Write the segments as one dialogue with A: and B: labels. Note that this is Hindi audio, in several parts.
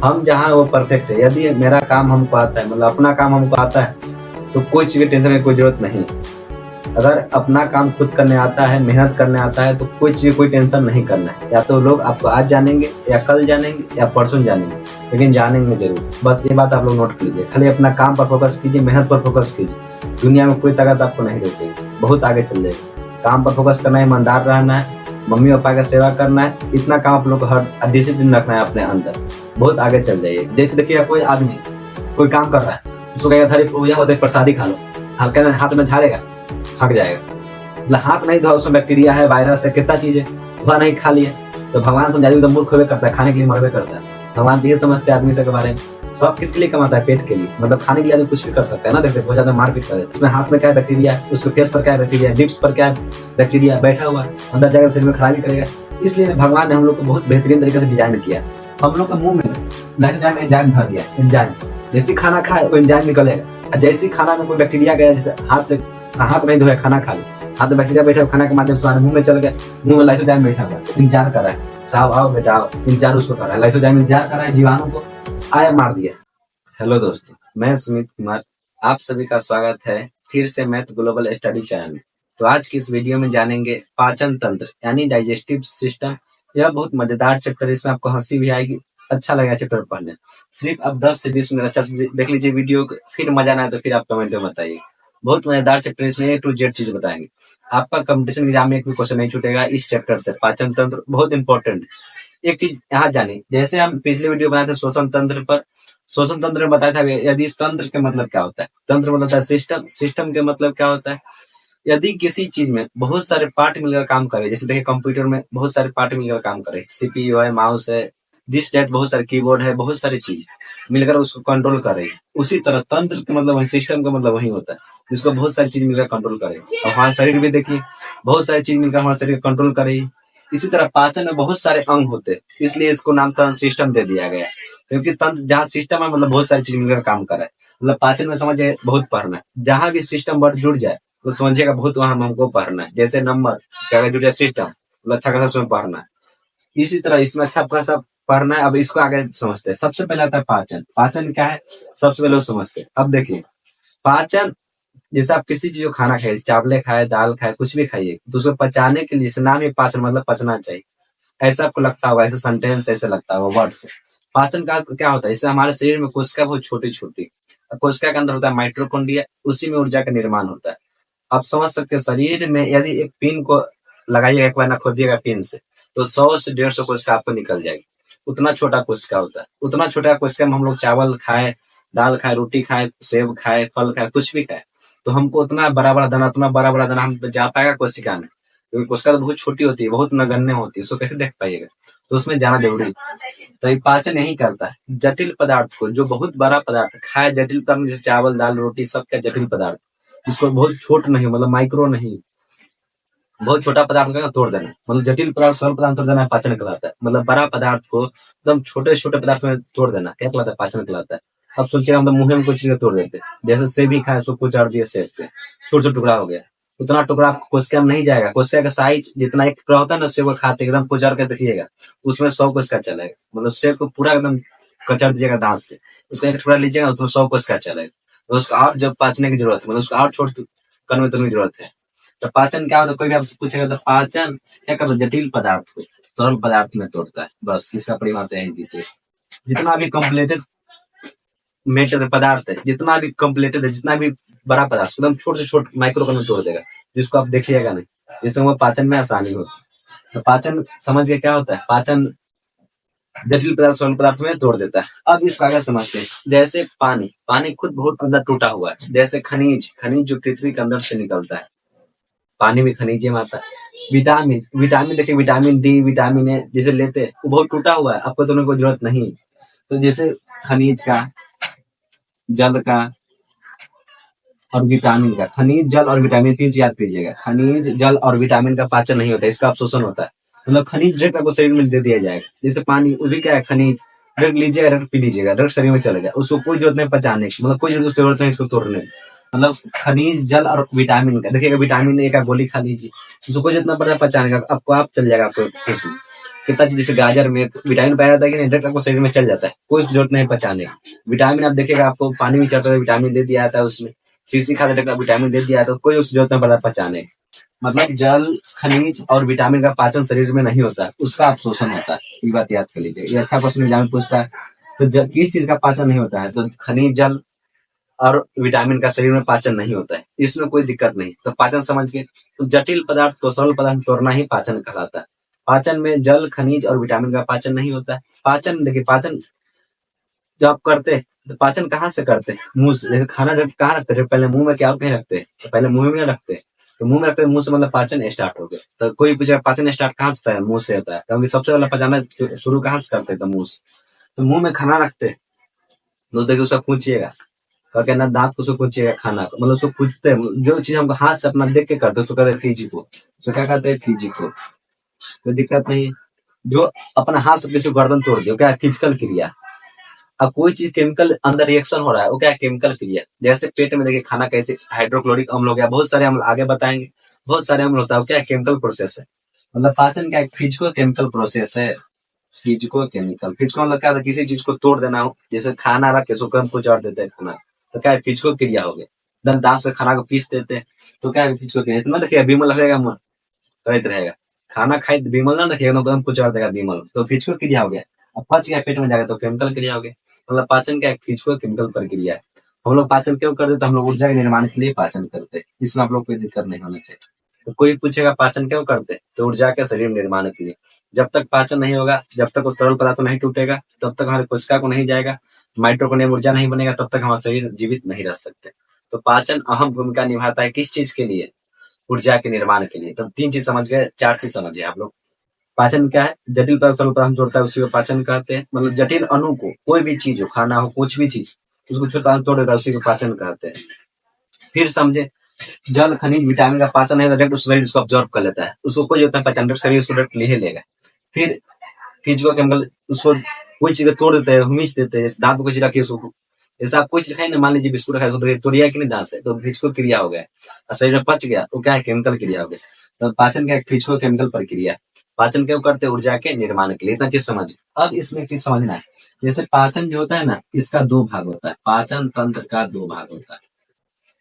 A: हम जहाँ वो परफेक्ट है। यदि मेरा काम हमको आता है, मतलब अपना काम हमको आता है, तो कोई चीज़ की टेंशन की कोई ज़रूरत नहीं। अगर अपना काम खुद करने आता है, मेहनत करने आता है, तो कोई चीज़ कोई टेंशन नहीं करना है। या तो लोग आपको आज जानेंगे या कल जानेंगे या परसों जानेंगे, लेकिन जानेंगे ज़रूर। बस ये बात आप लोग नोट कीजिए। खाली अपना काम पर फोकस कीजिए, मेहनत पर फोकस कीजिए। दुनिया में कोई ताकत आपको नहीं रोकेगी, बहुत आगे चल जाएगी। काम पर फोकस करना है, ईमानदार रहना है, मम्मी पापा का सेवा करना है, इतना काम आप लोग को हर डिसिप्लिन रखना है अपने अंदर, बहुत आगे चल जाइए। जैसे देखिएगा कोई आदमी कोई काम कर रहा है, उसको कहेगा थाली पूजा होते प्रसादी खा लो, हल्का हाथ में झाड़ेगा, थक जाएगा। मतलब हाथ नहीं धोआ, उसमें बैक्टीरिया है, वायरस है, कितना चीज है, धोआ नहीं खा लिया। तो भगवान समझा दी तो मूर्ख होवे करता है, खाने के लिए मरवे करता है। भगवान तो ये समझते हैं आदमी से के बारे में, सब किसके लिए कमाता है? पेट के लिए। मतलब खाने के लिए आदमी कुछ भी कर सकता है ना। देखते बहुत ज्यादा मारपीट कर देते, इसमें हाथ में क्या है? बैक्टीरिया है, उसके फेस पर क्या है? बैक्टीरिया, लिप्स पर क्या है? बैक्टीरिया बैठा हुआ है, अंदर जाकर शरीर में खराबी करेगा। इसलिए भगवान ने हम लोग को बहुत बेहतरीन तरीके से डिजाइन किया। हम लोग के मुंह में लाइसोजाइम एंजाइम धर दिया। एंजाइम जैसे खाना खाए वो एंजाइम निकलेगा। जैसे खाना में कोई बैक्टीरिया गया, जैसे हाथ नहीं धोया, खाना खा लिया, हाथ में बैक्टीरिया बैठा, खाना के माध्यम से हमारे मुंह में चल गया, मुंह में लाइसोजाइम बैठा हुआ, इंतजार कर रहा है, साहब आओ बेटा आओ, इंतजार उसको कर रहा है। लाइसोजाइम इंतजार कर रहा है, जीवाणु को आया मार दिया। हेलो दोस्तों, मैं सुमित कुमार, आप सभी का स्वागत है फिर से मैथ ग्लोबल स्टडी चैनल में। तो आज की इस वीडियो में जानेंगे पाचन तंत्र यानी डाइजेस्टिव सिस्टम। यह बहुत मजेदार चैप्टर है, इसमें आपको हंसी भी आएगी, अच्छा लगेगा चैप्टर पढ़ने। सिर्फ आप 10 से 20 मिनट अच्छा से देख लीजिए वीडियो, फिर मजा ना आए तो फिर आप कमेंट में बताइए। बहुत मजेदार चैप्टर, इसमें A to Z चीज बताएंगे। आपका कंपटीशन एग्जाम में एक भी क्वेश्चन नहीं छूटेगा इस चैप्टर से। पाचन तंत्र बहुत इंपॉर्टेंट। एक चीज यहाँ जानी, जैसे हम पिछले वीडियो बनाए थे श्वसन तंत्र पर, श्वसन तंत्र में बताया था यदि इस तंत्र के मतलब क्या होता है। तंत्र मतलब होता है सिस्टम, सिस्टम के मतलब क्या होता है? यदि किसी चीज में बहुत सारे पार्ट मिलकर काम करे, जैसे देखिए कंप्यूटर में बहुत सारे पार्ट मिलकर काम करे, सीपीयू है, माउस है, दिस डेट, बहुत सारे कीबोर्ड है, बहुत सारी चीज मिलकर उसको कंट्रोल करे। उसी तरह तंत्र का मतलब वही, सिस्टम का मतलब वही होता है, जिसको बहुत सारी चीज मिलकर कंट्रोल करे। और हमारे शरीर भी देखिए बहुत सारी चीज मिलकर हमारे शरीर कंट्रोल करे। इसी तरह पाचन में बहुत सारे अंग होते हैं, इसलिए इसको नाम तंत्र सिस्टम दे दिया गया। क्योंकि तंत्र जहाँ सिस्टम है मतलब बहुत सारी चीज मिलकर काम कर रहा है। मतलब पाचन में समझिए बहुत पढ़ना है, जहां भी सिस्टम वर्ड जुड़ जाए तो समझिएगा बहुत वहां हमको पढ़ना है। जैसे नंबर क्या जुड़ जाए सिस्टम, मतलब अच्छा खासा उसमें पढ़ना है। इसी तरह इसमें अच्छा खासा पढ़ना है। अब इसको आगे समझते हैं। सबसे पहले आता है पाचन। पाचन क्या है सबसे पहले वो समझते हैं। अब देखिए पाचन, जैसे आप किसी चीज को खाना खाइए, चावले खाए, दाल खाए, कुछ भी खाइए, तो उसको पचाने के लिए, नाम ही पाचन मतलब पचना चाहिए। ऐसा आपको लगता होगा, ऐसे सेंटेंस ऐसे लगता होगा वर्ड से। पाचन का क्या होता है? इससे हमारे शरीर में कोशिका बहुत छोटी छोटी, कोशिका के अंदर होता है माइटोकॉन्ड्रिया, उसी में ऊर्जा का निर्माण होता है। आप समझ सकते हैं शरीर में यदि एक पिन को लगाइएगा, एक बार ना खोदिएगा पिन से, तो 100 से 150 कोशिका आपको निकल जाएगी। उतना छोटा कोशिका होता है। उतना छोटा कोशिका में हम लोग चावल खाए, दाल खाए, रोटी खाए, सेब खाए, फल खाए, कुछ भी खाए, तो हमको उतना बड़ा बड़ा दाना, उतना बड़ा बड़ा दाना हम जा पाएगा कोशिका में? क्योंकि कोशिका तो बहुत छोटी होती है, बहुत नगण्य होती है, उसको कैसे देख पाइएगा? तो उसमें जाना जरूरी है। तो ये पाचन यही करता है, जटिल पदार्थ को, जो बहुत बड़ा पदार्थ खाए, जटिल तम जैसे चावल दाल रोटी, सब का जटिल पदार्थ, जिसको बहुत छोट नहीं, मतलब माइक्रो नहीं, बहुत छोटा पदार्थ को तोड़ देना, मतलब जटिल पदार्थ सरल पदार्थ तोड़ देना पाचन कहलाता है। मतलब बड़ा पदार्थ को एकदम छोटे छोटे पदार्थ में तोड़ देना क्या कहलाता है? पाचन कहलाता है। अब सोचिए हम लोग मुंह में कोई चीज तोड़ देते, जैसे सेब ही खाए, उसको कुचाड़ दिए सेब पे, छोटे छोटे टुकड़ा हो गया, उतना टुकड़ा आपको कोशिका में नहीं जाएगा। कोशिका का साइज जितना एक टुकड़ा होता है ना, सेब को खाते एकदम कुचाड़ के देखिएगा, उसमें 100 कोशिका चलेगा। मतलब सेब को पूरा एकदम कचर दीजिएगा दांत से, उसका एक टुकड़ा लीजिएगा, उसमें 100 कोशिका चलेगा। तो उसको और जब पाचने की जरूरत है, मतलब उसको और छोटे कण में की जरूरत है। तो पाचन क्या होता है? कोई भी आपसे पूछेगा तो पाचन क्या करता है? जटिल पदार्थ को सरल पदार्थ में तोड़ता है। बस इसका परिभाषा यही दीजिए। जितना भी कॉम्प्लेटेड मेटर पदार्थ है, जितना भी कॉम्प्लेटेड है, जितना भी बड़ा पदार्थ एकदम छोटे से छोटे माइक्रो कण में तोड़ देगा, जिसको आप देखिएगा नहीं, जिससे वो पाचन में आसानी होती है। तो पाचन समझ के क्या होता है? पाचन जटिल पदार्थ सरल पदार्थ में तोड़ देता है। अब इस कागज समझते हैं। जैसे पानी, पानी खुद बहुत अंदर टूटा हुआ है। जैसे खनिज, खनिज जो पृथ्वी के अंदर से निकलता है, पानी में खनिज में आता है। विटामिन, विटामिन देखिए विटामिन डी, विटामिन ए जैसे लेते हैं, वो बहुत टूटा हुआ है, आपको तो कोई जरूरत नहीं। तो जैसे खनिज का, जल का और विटामिन का, खनिज जल और विटामिन तीन चीज याद कीजिएगा। खनिज जल और विटामिन का पाचन नहीं होता, इसका अवशोषण होता है। मतलब खनिज डायरेक्ट आपको शरीर में दे दिया जाएगा। जैसे पानी, वो भी क्या है? खनिज डायरेक्ट लीजिएगा, डायरेक्ट पी लीजिएगा, डायरेक्ट शरीर में चलेगा, उसको कोई जरूरत नहीं पचाने की, मतलब कोई जरूरत नहीं इसको तोड़ने की। मतलब खनिज जल और विटामिन का, देखिएगा विटामिन ए का गोली खा लीजिए, उसको कोई जरूरत नहीं पड़ता पचाने का, आपको आप चल जाएगा आपको पेट में। कितना चीज, जैसे गाजर में विटामिन पाया जाता है कि नहीं, डायरेक्ट आपको शरीर में चल जाता है, कोई जरूरत नहीं पचाने की। विटामिन आप देखिएगा, आपको पानी में चलता है, विटामिन दे दिया जाता है उसमें, सीसी खाते डायरेक्ट विटामिन दे दिया जाता है, कोई उसकी जरूरत नहीं पड़ता पचाने की। मतलब जल, खनिज और विटामिन का पाचन शरीर में नहीं होता है, उसका अवशोषण होता है। ये बात याद कर लीजिए, ये अच्छा क्वेश्चन एग्जाम में पूछता है। तो किस चीज का पाचन नहीं होता है, तो खनिज, जल और विटामिन का शरीर में पाचन नहीं होता है, इसमें कोई दिक्कत नहीं। तो पाचन समझ के, तो जटिल पदार्थ को सरल पदार्थ तोड़ना ही पाचन कहलाता है। पाचन में जल, खनिज और विटामिन का पाचन नहीं होता है। पाचन देखिए, पाचन जब आप करते हैं तो पाचन कहाँ से करते हैं, मुंह से। जैसे खाना जब कहाँ रखते हैं, पहले मुंह में क्या कहीं रखते हैं, तो पहले मुंह में रखते हैं, तो मुंह में रखते हैं, मुंह से मतलब पाचन स्टार्ट हो गया। तो कोई पूछेगा पाचन स्टार्ट कहाँ से होता है, मुंह से होता है, क्योंकि सबसे पहले पचाना शुरू कहाँ से करते हैं, तो मुंह से। तो मुंह में खाना रखते हैं, तो देखिए उसको पूछिएगा, क्या ना, दांत को उसको पूछिएगा खाना को, मतलब उसको पूछते हैं, जो चीज हमको हाथ से अपना देख के करते हैं उसको कहते हैं फिजिको, उसको क्या कहते हैं, फिजिको। कोई दिक्कत नहीं है। जो अपना हाथ से किसी को गर्दन तोड़ दिया, क्या है, फिजिकल क्रिया। अब कोई चीज केमिकल अंदर रिएक्शन हो रहा है, वो क्या है, केमिकल क्रिया। जैसे पेट में देखिए खाना कैसे, हाइड्रोक्लोरिक अम्ल हो गया, बहुत सारे अम्ल आगे बताएंगे, बहुत सारे अम्ल होता है, वो क्या है, केमिकल प्रोसेस है। मतलब पाचन क्या है, फिजिको केमिकल प्रोसेस है। फिजिको केमिकल, फिजिको मतलब क्या था, किसी चीज को तोड़ देना हो, जैसे खाना रख के उसको कम को चाट देते हैं खाना, तो क्या है, फिजिको क्रिया हो गया। दम दांत से खाना को पीस देते हैं, तो क्या है, फिजिको क्रिया। तो देखिए बीमल रहेगा, मुंह कहते रहेगा, खाना खाए तो बीमल ना रखिएगा, एकदम कुछ और देगा बीमल, तो फिजिको क्रिया हो गया। अब पच गया पेट में जाएगा तो केमिकल क्रिया हो गया। मतलब पाचन क्या है, फिजिको केमिकल प्रक्रिया है। हम लोग पाचन क्यों करते, तो हम लोग ऊर्जा के निर्माण के लिए पाचन करते हैं, इसमें आप लोग कोई दिक्कत नहीं होना चाहिए। तो कोई पूछेगा पाचन क्यों करते, तो ऊर्जा के शरीर निर्माण के लिए। जब तक पाचन नहीं होगा, जब तक उस तरल पदार्थ नहीं टूटेगा, तब तक हमारे कोशिका को नहीं जाएगा, माइटोकॉन्ड्रिया में ऊर्जा नहीं बनेगा, तब तक हमारा शरीर जीवित नहीं रह सकते। तो पाचन अहम भूमिका निभाता है, किस चीज के लिए, ऊर्जा के निर्माण के लिए। तब 3 चीज समझ गए, 4 चीज समझिए आप लोग। पाचन क्या है, जटिल पदार्थ सरल पदार्थ जोड़ता है, उसी को पाचन कहते हैं। मतलब जटिल अणु को, कोई भी चीज हो, खाना हो, कुछ भी चीज, उसको छोटा तोड़ देता है, उसी को पाचन कहते हैं। फिर समझे, जल, खनिज, विटामिन का पाचन है, डायरेक्ट उस शरीर उसको ऑब्जॉर्व कर लेता है, उसको कोई होता है पहचान, शरीर उसको डायरेक्ट ले ही लेगा। फिर फिजिको केमिकल, उसको कोई चीज तोड़ देते हैं, मिस देते हैं, दांत में कोई चीज रखी है उसको, जैसे आप कोई चीज खाए ना, मान लीजिए बिस्कुट खाए, तो तोड़िया कि नहीं दांत से, तो फिजिको क्रिया हो गया, और शरीर में पच गया, तो क्या है, केमिकल क्रिया हो गया। तो पाचन क्या है, फिजिको केमिकल प्रक्रिया। पाचन क्यों करते हैं, ऊर्जा के निर्माण के लिए। इतना चीज समझ। अब इसमें एक चीज समझना है, जैसे पाचन जो होता है ना, इसका 2 भाग होता है, पाचन तंत्र का 2 भाग होता है।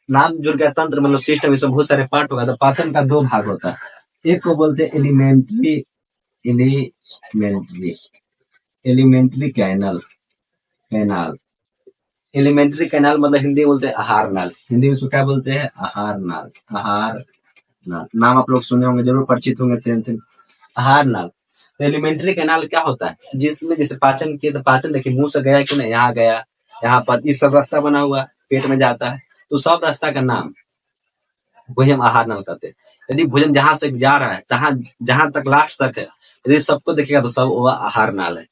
A: नाम जुड़ गया, तंत्र मतलब सिस्टम, इसमें बहुत सारे पार्ट होगा। तो पाचन का 2 भाग होता है, एक को बोलते हैं elementary, elementary elementary canal, canal. Elementary canal मतलब हिंदी बोलते हैं आहार नाल, हिंदी में उसको क्या बोलते हैं, आहार नाल। आहार नाल नाम आप लोग सुने होंगे, जरूर परिचित होंगे, आहार नाल। तो एलिमेंट्री कैनाल क्या होता है, जिसमें जैसे पाचन किए, तो पाचन देखिए मुंह से गया कि नहीं, यहाँ गया, यहाँ पर इस सब रास्ता बना हुआ पेट में जाता है, तो सब रास्ता का नाम वही हम आहार नाल कहते हैं। यदि भोजन जहां से जा रहा है, तहाँ जहां तक लास्ट तक है, यदि सबको देखिएगा तो सब वो आहार नाल है।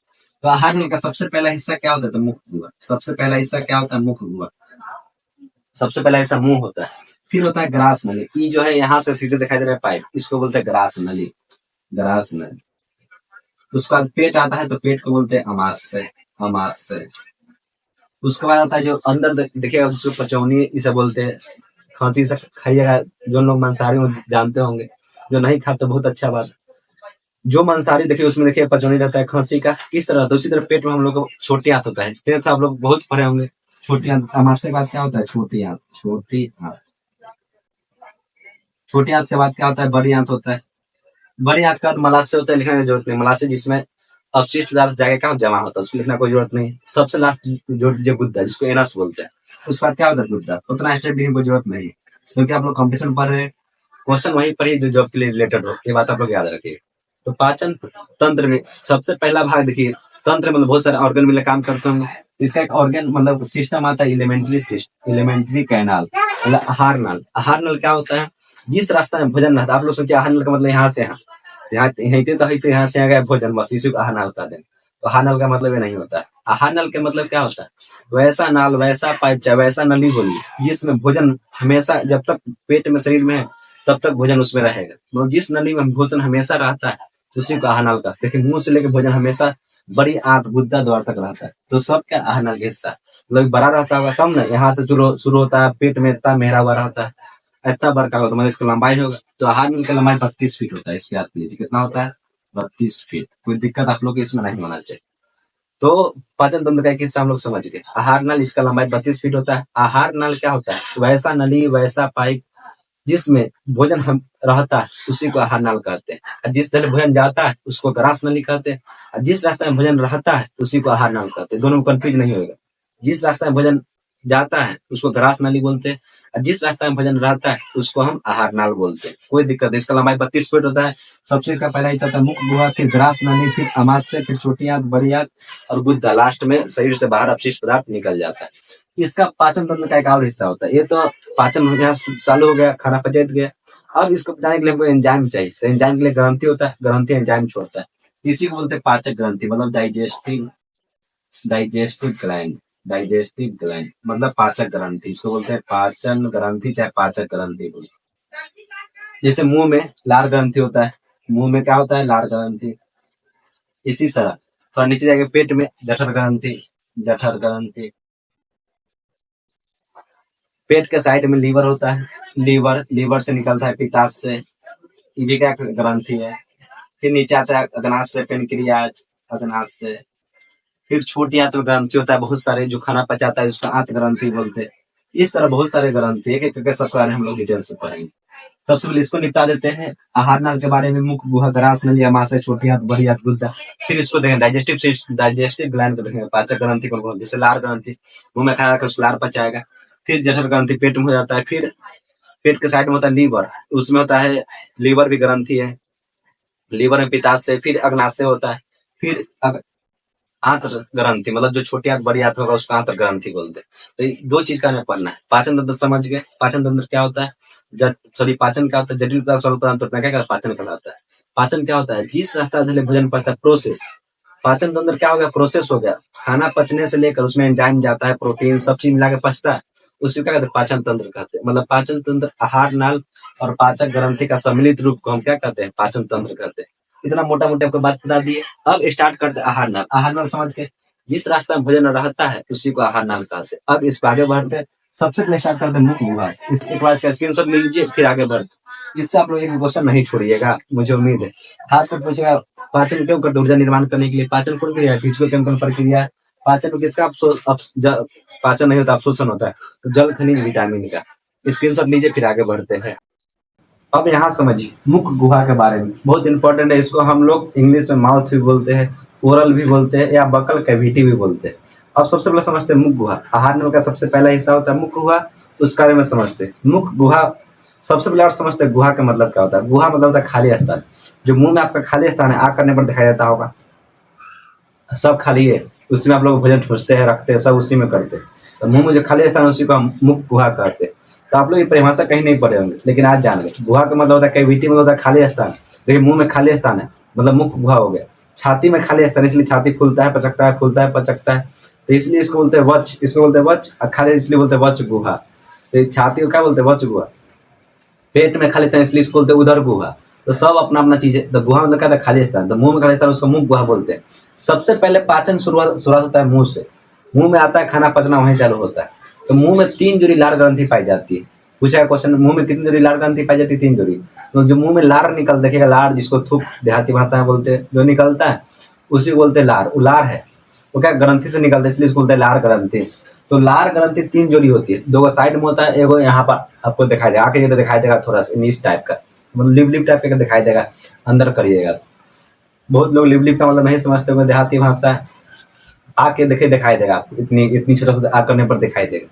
A: तो आहार नाल का सबसे पहला हिस्सा क्या होता है, तो मुख हुआ। सबसे पहला हिस्सा क्या होता है, मुख हुआ। सबसे पहला हिस्सा मुंह होता है। फिर होता है ग्रास नली, ये जो है यहाँ से सीधे दिखाई दे रहा है पाइप, इसको बोलते हैं ग्रास नली, ग्रास नली। उसके बाद पेट आता है, तो पेट को बोलते हैं अमाशय, अमाशय। उसके बाद आता है जो अंदर देखिएगा, उसको पचौनी इसे बोलते हैं। खांसी से खाइएगा, जो लोग मांसाहारी हो जानते होंगे, जो नहीं खाते बहुत अच्छा बात। जो मांसाहारी देखिए, उसमें देखिए पचौनी रहता है, खांसी का किस तरह, तो उसी तरह पेट में हम लोग को छोटी आंत होता है, फिर आप लोग बहुत पढ़े होंगे। छोटी आंत, अमाशय के बाद क्या होता है, छोटी आंत, छोटी आंत। छोटी आंत के बाद क्या होता है, बड़ी आंत होता है। बड़ी आंत के बाद मलाशय होता है, लिखने की जरूरत नहीं, मलाशय जिसमें अपशिष्ट पदार्थ जाके क्या जमा होता है, उसको लिखना कोई जरूरत नहीं। सबसे लास्ट जोड़ दीजिए गुद्दा, जिसको एनस बोलते हैं। उसके बाद क्या होता है, गुद्दा। उतना स्टेप लिखने की जरूरत नहीं, क्योंकि आप लोग कंपटीशन पढ़ रहे हैं, क्वेश्चन वही पढ़िए जो जॉब के लिए रिलेटेड हो, ये बात आप लोग याद रखिए। तो पाचन तंत्र में सबसे पहला भाग देखिए, तंत्र मतलब बहुत सारे ऑर्गन मिलकर काम करते होंगे। इसका एक ऑर्गन मतलब सिस्टम आता है, एलिमेंट्री सिस्टम, एलिमेंट्री कैनाल, मतलब आहार नल। आहार नल क्या होता है, जिस रास्ता में भोजन रहता है, आप लोग सोचिए आहार नल का मतलब यहाँ से यहाँ, यहाँ से यहाँ गया भोजन, बस इसी को आहार नल कहते हैं। तो आहार नल का मतलब ये नहीं होता है। आहार नल का मतलब क्या होता है, वैसा नाल, वैसा पाइप, वैसा नली बोलिए, जिसमें भोजन हमेशा जब तक पेट में शरीर में है, तब तक भोजन उसमें रहेगा। मतलब जिस नली में भोजन हमेशा रहता है, उसी को आहार नल का। देखिए मुंह से लेकर भोजन हमेशा बड़ी आंत, गुद्दा द्वार तक रहता है, तो सब क्या आहार नल का हिस्सा, मतलब बड़ा रहता होगा तब ना, यहाँ से शुरू होता है, पेट में इतना मेहरा हुआ रहता है, इतना बड़का होगा, मतलब इसकी लंबाई होगा। तो आहार नल की लंबाई 32 फीट होता है, इसको याद कीजिए कितना होता है, 32 फीट, कोई दिक्कत आप लोग को इसमें नहीं होना चाहिए। तो पाचन तंत्र का एक हिस्सा हम लोग समझ गए। आहार नल, इसका लंबाई 32 फीट होता है। आहार नल क्या होता है? वैसा नली, वैसा पाइप जिसमें भोजन हम रहता है उसी को आहार नल कहते हैं। जिस तरह भोजन जाता है उसको ग्रास नली कहते हैं, और जिस रास्ते में भोजन रहता है उसी को आहार नल कहते हैं। दोनों में कंफ्यूज नहीं होगा। जिस रास्ते में भोजन जाता है उसको ग्रास नली बोलते हैं, और जिस रास्ते में भोजन रहता है उसको हम आहार नल बोलते हैं। कोई दिक्कत नहीं। इसका लंबाई 32 फीट होता है। सबसे इसका पहला हिस्सा होता है मुख गुहा, फिर ग्रास नली, फिर अमाशय, फिर छोटी आंत, बड़ी आंत और गुद्दा। लास्ट में शरीर से बाहर अपशिष्ट पदार्थ निकल जाता है। इसका पाचन तंत्र का एक और हिस्सा होता है। ये तो पाचन हो गया, चालू हो गया, खाना पच गया। अब इसको पचाने के लिए हमको एंजाइम चाहिए, तो एंजाइम के लिए ग्रंथि होता है, ग्रंथि एंजाइम छोड़ता है। इसी को बोलते हैं पाचक ग्रंथि, मतलब डाइजेस्टिव ग्लैंड। डाइजेस्टिव ग्लैंड मतलब पाचक ग्रंथि, इसको बोलते हैं पाचन ग्रंथि चाहे पाचक ग्रंथि बोलते हैं। जैसे मुंह में लार ग्रंथि होता है, मुंह में क्या होता है? लार ग्रंथि। इसी तरह थोड़ा नीचे जाके पेट में जठर ग्रंथि, जठर ग्रंथि। पेट के साइड में लीवर होता है, लीवर से निकलता है पित्ताशय, ये भी क्या ग्रंथि है। फिर नीचे आता है अग्नाशय, पेनक्रियाज, अग्नाशय। फिर छोटी आंत में ग्रंथि होता है बहुत सारे, जो खाना पचाता है उसका आंत ग्रंथि बोलते हैं। इस तरह बहुत सारे ग्रंथि, एक एक करके सबके बारे में हम लोग डिटेल से पढ़ेंगे। सबसे पहले इसको निपटा देते हैं, आहार नाल के बारे में। मुख गुहा, ग्रास नली, अमाशय, छोटी आंत, बड़ी आंत, गुद्दा। फिर इसको देखेंगे डाइजेस्टिव ग्लैंड को देखेंगे, पाचक ग्रंथि को बोलते हैं। जैसे लार ग्रंथि, मुंह में खाना रखकर उसको लार पचाएगा। फिर जठर ग्रंथि पेट में हो जाता है। फिर पेट के साइड में होता है लीवर, उसमें होता है लीवर भी ग्रंथि है, लीवर में पित्ताशय। फिर अग्नाशय होता है। फिर आंत ग्रंथि, मतलब जो छोटी आंत बड़ी आंत होगा उसको आंत ग्रंथि बोलते हैं। तो ये दो चीज का हमें पढ़ना है। पाचन तंत्र समझ गए। पाचन तंत्र क्या होता है? पाचन क्या होता है? जटिल पदार्थ सरल पदार्थ क्या क्या पाचन कहलाता है। पाचन क्या होता है? जिस रास्ता से भोजन पड़ता है, प्रोसेस। पाचन तंत्र क्या हो गया? प्रोसेस हो गया। खाना पचने से लेकर उसमें एंजाइम जाता है, प्रोटीन सब चीज मिला के पचता है, उसी क्या कहते हैं? पाचन तंत्र कहते हैं। मतलब पाचन तंत्र, आहार नाल और पाचक ग्रंथि का सम्मिलित रूप को हम क्या कहते हैं? पाचन तंत्र कहते हैं। इतना मोटा मोटा आपको बात बता दिए। अब स्टार्ट करते हैं आहार नाल। आहार नाल समझ के, जिस रास्ता में भोजन रहता है उसी को आहार नाल कहते हैं। अब इसको आगे बढ़ते हैं। सबसे पहले स्टार्ट करते हैं मुख गुहा। इस एक बार इसका स्क्रीनशॉट ले लीजिए, फिर आगे बढ़ते। इससे आप लोग एक क्वेश्चन नहीं छोड़िएगा, मुझे उम्मीद है। खासकर पूछेगा पाचन क्यों करते? ऊर्जा निर्माण करने के लिए। पाचन कौन क्रिया है? फिजिको-केमिकल प्रक्रिया है। पाचन को किसका पाचन नहीं होता, अवशोषण होता है, तो जल, खनिज, विटामिन का। स्क्रीनशॉट लीजिए, फिर आगे बढ़ते हैं। अब यहाँ समझिए मुख गुहा के बारे में, बहुत इंपॉर्टेंट है। इसको हम लोग इंग्लिश में माउथ भी बोलते हैं, ओरल भी बोलते हैं, या बकल कैविटी भी बोलते हैं। अब सबसे पहले समझते हैं मुख गुहा। आहार नल का सबसे पहला हिस्सा होता है मुख गुहा, उसके बारे में समझते हैं। मुख गुहा सबसे पहले और समझते हैं गुहा का मतलब क्या होता है। गुहा मतलब होता है खाली स्थान। जो मुंह में आपका खाली स्थान है, आग करने पर दिखाई देता होगा, सब खाली है, उसी में आप लोग भोजन ठूसते हैं, रखते हैं, सब उसी में करते हैं। तो मुंह में जो खाली स्थान है उसी को हम मुख गुहा कहते हैं। तो आप लोग ये परिभाषा कहीं नहीं पढ़े होंगे, लेकिन आज जान गए। गुहा का मतलब होता है कैविटी, मतलब होता है खाली स्थान। देखिए मुंह में खाली स्थान है, मतलब मुख गुहा हो गया। छाती में खाली स्थान, इसलिए छाती फूलता है, पचकता है, फूलता है, पचकता है, तो इसलिए इसको बोलते हैं वच। इसको बोलते हैं वच, और खाली इसलिए बोलते हैं वच गुहा। तो छाती को क्या बोलते हैं? वच गुहा। पेट में खाली स्थान इसलिए इसको बोलते हैं उदर गुहा। तो सब अपना अपना चीज है। तो गुहा मतलब क्या था? खाली स्थान। तो मुंह में खाली स्थान उसको मुख गुहा बोलते हैं। सबसे पहले पाचन शुरुआत होता है मुंह से। मुंह में आता है खाना, पचना वहीं चालू होता है। तो मुंह में 3 जोड़ी लार ग्रंथि पाई जाती है। पूछा क्वेश्चन, मुंह में कितनी जोड़ी लार ग्रंथि पाई जाती है? 3 जोड़ी। तो जो मुंह में लार निकल, देखिएगा लार, जिसको थूक देहाती भाषा में बोलते हैं, जो निकलता है उसी को बोलते हैं लार। वो लार है, वो क्या ग्रंथि से निकलता है, इसलिए इसको बोलते हैं लार ग्रंथि। तो लार ग्रंथि 3 जोड़ी होती है। 2 साइड में होता है, एगो यहाँ पर आपको दिखाई देगा, आके ये तो दिखाई देगा थोड़ा सा इस टाइप का, मतलब लिप टाइप का दिखाई देगा, अंदर करिएगा। बहुत लोग लिप का मतलब नहीं समझते हुए, देहाती भाषा आके दिखाई देगा आपको, इतनी छोटा सा आग करने पर दिखाई देगा।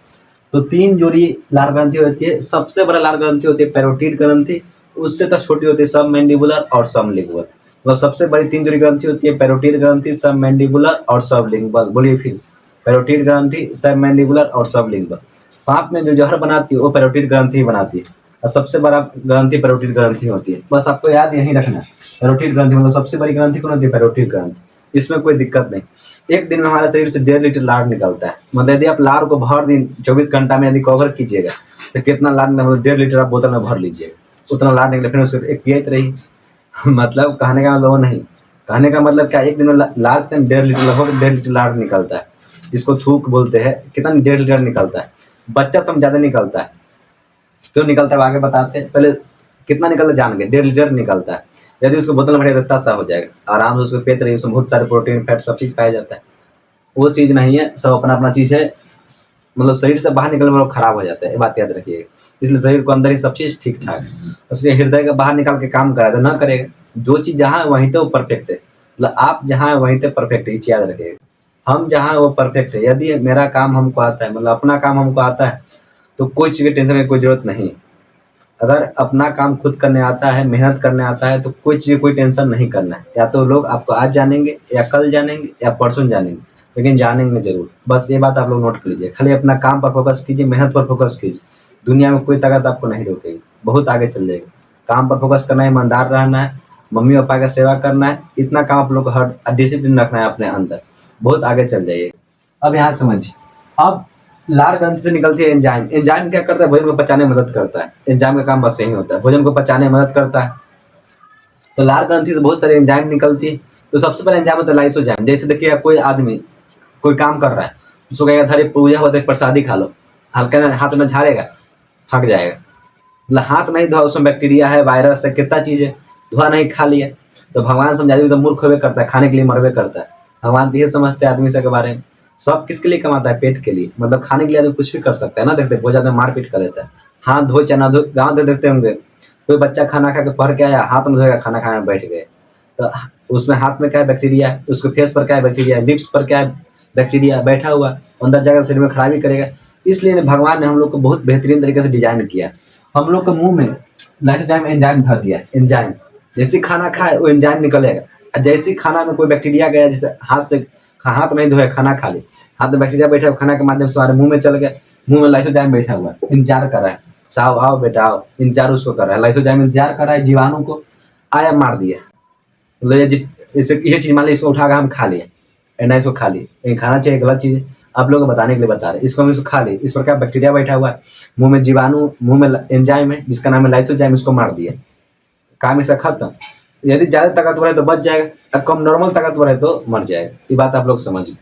A: तो 3 जोड़ी लार ग्रंथि होती है। सबसे बड़ा लार ग्रंथि होती है पैरोटिड ग्रंथि, उससे तो छोटी होती है सब मैंडिबुलर और सबलिंगुअल। मतलब सबसे बड़ी 3 जोड़ी ग्रंथि होती है पैरोटिड ग्रंथि, सब मैंडिबुलर और सबलिंगुअल। बोलिए फिर, पैरोटिड ग्रंथि, सब मैंडिबुलर और सबलिंगुअल। सांप में जो जहर बनाती है वो पैरोटिड ग्रंथि बनाती है, और सबसे बड़ा ग्रंथि पैरोटिड ग्रंथि होती है। बस आपको याद यही रखना, पैरोटिड ग्रंथि मतलब सबसे बड़ी ग्रंथि कौन होती है? पैरोटिड ग्रंथि। इसमें कोई दिक्कत नहीं। एक दिन में हमारे शरीर से 1.5 लीटर लार निकलता है। मतलब यदि आप लार को भर दिन 24 घंटा में यदि कवर कीजिएगा तो कितना लार, मतलब 1.5 लीटर आप बोतल में भर लीजिएगा, उतना लार निकले, फिर उसको एक पियत रही। मतलब कहने का मतलब नहीं, कहने का मतलब क्या, एक दिन में लार 1.5 लीटर, लगभग 1.5 लीटर लार निकलता है, जिसको थूक बोलते हैं। कितना? 1.5 लीटर निकलता है। बच्चा सब ज्यादा निकलता है। क्यों निकलता है आगे बताते हैं। पहले कितना निकलता है जान गए, 1.5 लीटर निकलता है। यदि उसको बोतल में भरेगा तो सा हो जाएगा, आराम से उसको पेट रही, उसमें बहुत सारे प्रोटीन फैट सब चीज़ पाया जाता है। वो चीज़ नहीं है, सब अपना अपना चीज़ है। मतलब शरीर से बाहर निकलने में लोग खराब हो जाता है, ये बात याद रखिए। इसलिए शरीर को अंदर ही सब चीज़ ठीक ठाक है, उसलिए हृदय का बाहर निकाल के काम करा तो ना करेगा। जो चीज़ जहाँ है वहीं तो वो परफेक्ट है, मतलब आप जहाँ है वहीं तो परफेक्ट है, ये चीज़ याद रखिएगा। हम जहाँ है वो परफेक्ट है। यदि मेरा काम हमको आता है, मतलब अपना काम हमको आता है, तो कोई चीज़ की टेंशन की कोई ज़रूरत नहीं। अगर अपना काम खुद करने आता है, मेहनत करने आता है, तो कोई चीज़ कोई टेंशन नहीं करना है। या तो लोग आपको आज जानेंगे या कल जानेंगे या परसों जानेंगे, लेकिन जानेंगे ज़रूर। बस ये बात आप लोग नोट कर लीजिए। खाली अपना काम पर फोकस कीजिए, मेहनत पर फोकस कीजिए। दुनिया में कोई ताकत आपको नहीं रोकेगी, बहुत आगे चल जाएगी। काम पर फोकस करना है, ईमानदार रहना है, मम्मी पापा का सेवा करना है, इतना काम आप लोग को हर डिसिप्लिन रखना है अपने अंदर, बहुत आगे चल जाइए। अब यहाँ समझिए, अब लार ग्रंथि से निकलती है एंजाइम। एंजाइम क्या करता है? भोजन को पचाने में मदद करता है। एंजाइम का काम बस यही होता है, भोजन को पचाने में मदद करता है। तो लार ग्रंथि से बहुत सारे एंजाइम निकलती है। तो सबसे पहले एंजाइम होता है लाइसोजाइम। जैसे देखिए, कोई आदमी कोई काम कर रहा है, उसको कहेगा धरे पूजा होता है, प्रसादी खा लो, हल्का ना हाथ में झाड़ेगा, फक जाएगा। मतलब हाथ नहीं धोआ, उसमें बैक्टीरिया है, वायरस है, कितना चीज़ है, धोआ नहीं, खा लिया। तो भगवान समझा दी तो मूर्ख होवे करता है, खाने के लिए मरवे करता है। भगवान तो ये समझते हैं आदमी से के बारे में, सब किसके लिए कमाता है? पेट के लिए। मतलब खाने के लिए आदमी कुछ भी कर सकता है ना। देखते बहुत ज़्यादा मारपीट कर लेता है, हाथ धो चाहे ना धो। गाँव दे देखते होंगे, कोई बच्चा खाना खा के पढ़ के आया, हाथ में धोएगा, खाना खाने में बैठ गए, तो उसमें हाथ में क्या है? बैक्टीरिया है। उसके फेस पर क्या है? बैक्टीरिया है। लिप्स पर क्या है? बैक्टीरिया बैठा हुआ, अंदर जाकर शरीर में खराबी करेगा। इसलिए भगवान ने हम लोग को बहुत बेहतरीन तरीके से डिजाइन किया। हम लोग के मुंह में लाइसोजाइम एंजाइम धर दिया। एंजाइम जैसे खाना खाए वो एंजाइम निकलेगा, और जैसे खाना में कोई बैक्टीरिया गया, जैसे हाथ से हाथ नहीं धोया, खाना खा ली, हाथ में बैक्टीरिया बैठा, खाना के माध्यम से हमारे मुंह में चल गया, मुंह में लाइसोजाइम बैठा हुआ है, इंतजार कर रहा है, साहब आओ बेटा आओ, इंतजार उसको कर रहा है। लाइसोजाइम इंतजार कर रहा है जीवाणु को, आया मार दिया। मतलब ये जिस जैसे ये चीज़ मान ली, इसको उठाकर हम खा लिए, नहीं इसको खा लिए, लेकिन खाना चाहिए गलत चीज़ है, आप लोगों को बताने के लिए बता रहे। इसको हम इसको खा लिए, इस पर क्या बैक्टीरिया बैठा हुआ है, मुंह में जीवाणु, मुंह में एंजाइम है जिसका नाम है लाइसोजाइम, इसको मार दिया, काम इसका खत्म। यदि ज़्यादा ताकतवर है तो बच जाएगा, अब कम नॉर्मल ताकतवर है तो मर जाएगा। ये बात आप लोग समझिए।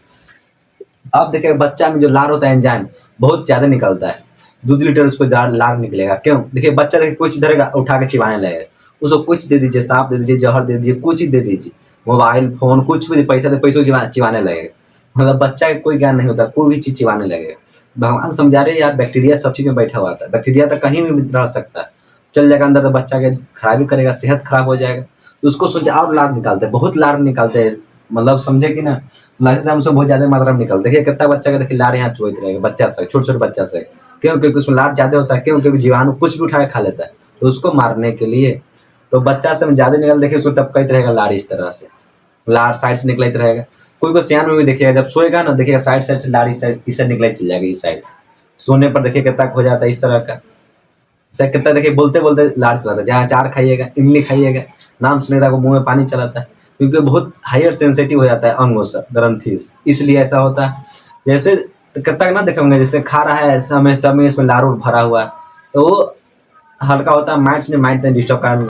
A: अब देखिए, बच्चा में जो लार होता है एंजाइम बहुत ज़्यादा निकलता है, 2 लीटर उसको लार निकलेगा। क्यों? देखिए, बच्चा देखिए कुछ धरेगा, उठा के चिबाने लगेगा, उसको कुछ दे दीजिए, सांप दे दीजिए, जहर दे दीजिए, कुछ ही दे दीजिए, मोबाइल फोन कुछ भी, पैसा दे, पैसों चिबाने लगेगा। मतलब बच्चा का कोई ज्ञान नहीं होता, कोई भी चीज़ चिबाने लगेगा। भगवान समझा रहे यार, बैक्टीरिया सब चीज़ में बैठा हुआ था, बैक्टीरिया तो कहीं भी रह सकता है, चल जाएगा अंदर तो बच्चा के खराबी करेगा, सेहत खराब हो जाएगा। तो उसको सोचे और लार निकालते हैं, बहुत लार निकालते हैं, मतलब समझे कि ना, लाइसोजाइम से बहुत ज़्यादा मात्रा में निकलता है। देखिए कितना बच्चा का, देखिए लार यहाँ चुभत रहेगा, बच्चा से, छोटे छोटे बच्चा से। क्यों? क्योंकि उसमें लार ज़्यादा होता है। क्यों? क्योंकि जीवाणु कुछ भी उठा के खा लेता है, तो उसको मारने के लिए। तो बच्चा से ज़्यादा निकल, देखिए उसको टपकते रहेगा लार, इस तरह से लार साइड से निकलते रहेगा। कोई कोई सियान में भी देखिएगा, जब सोएगा ना, देखिएगा साइड साइड से लार इस साइड निकले चल जाएगा, इस साइड। सोने पर देखिए कितना हो जाता है इस तरह का। तो कितना देखिए बोलते बोलते लार चलाता है। जहाँ अचार खाइएगा, इमली खाइएगा, नाम सुनेगा को मुंह में पानी चलाता है, क्योंकि बहुत हायर सेंसिटिव हो जाता है अंगों से, ग्रंथि से, इसलिए ऐसा होता है। जैसे कितना ना देखेंगे, जैसे खा रहा है समय समय, इसमें लार भरा हुआ है, तो वो हल्का होता है, माइंड में डिस्टर्ब करने।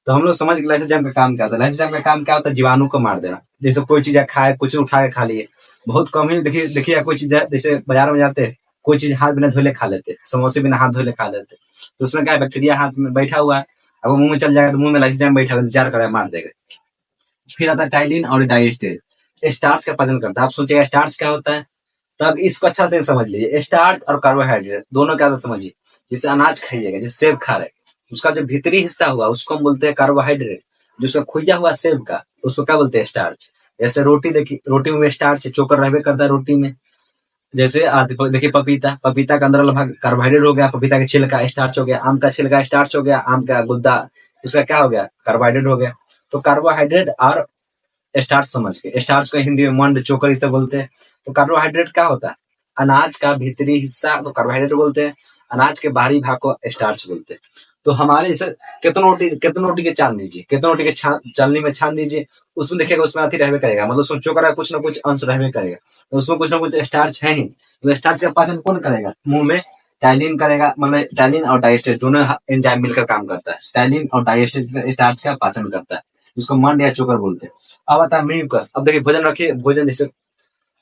A: तो हम लोग समझ गए लाइसोजाइम का काम क्या होता है। लाइसोजाइम का काम क्या होता है? जीवाणु को मार देना। जैसे कोई चीज़ खाए, कुछ उठा के खा लिए, बहुत कम ही देखिए देखिए कोई चीज़ जैसे बाजार में जाते हैं, कोई चीज़ हाथ बिना धोले खा लेते, समोसे बिना हाथ धोले खा लेते, तो उसमें क्या है? बैक्टीरिया हाथ में बैठा हुआ है, अब वो मुंह में चल जाएगा तो मुंह में लाइसोजाइम बैठा हुआ, इंतजार कर रहा है, मार देगा। फिर आता है टाइलिन और डाइजेस्टेज, स्टार्च का पाचन करता है। आप सोचिएगा स्टार्च क्या होता है, तब इसको अच्छा से समझ लीजिए। स्टार्च और कार्बोहाइड्रेट दोनों क्या होता है समझिए। जैसे अनाज खाइएगा, जैसे सेब खा रहे, उसका जो भीतरी हिस्सा हुआ उसको हम बोलते हैं कार्बोहाइड्रेट, जो उसका खुजा हुआ सेब का, उसको क्या बोलते हैं? स्टार्च। जैसे रोटी, देखिए रोटी में स्टार्च, चोकर रहबे करता है रोटी में। जैसे देखिए पपीता, पपीता का अंदर वाला भाग कार्बोहाइड्रेट हो गया, पपीता का छिलका स्टार्च हो गया, आम का छिलका स्टार्च हो गया, आम का गुद्दा उसका क्या हो गया? कार्बोहाइड्रेट हो गया। तो कार्बोहाइड्रेट और स्टार्च समझ के, स्टार्च को हिंदी में मंड, चोकर इसे बोलते हैं। तो कार्बोहाइड्रेट क्या होता है? अनाज का भीतरी हिस्सा तो कार्बोहाइड्रेट बोलते हैं, अनाज के बाहरी भाग को स्टार्च बोलते हैं। तो हमारे जैसे कितने रोटी के छान लीजिए, कितने रोटी के चालनी में छान लीजिए, उसमें देखिएगा उसमें अति रहबे करेगा, मतलब उसमें चोकर का कुछ ना कुछ अंश रहबे करेगा, तो उसमें कुछ ना कुछ स्टार्च है ही। तो स्टार्च का पाचन कौन करेगा? मुंह में टाइलिन करेगा, मतलब टाइलिन और डाइजेस्टेज दोनों एंजाइम मिलकर काम करता है। टाइलिन और डाइजेस्टेज स्टार्च का पाचन करता है, जिसको मंड या चोकर बोलते हैं। अब आता है म्यूकस। अब देखिए भोजन रखिए, भोजन जैसे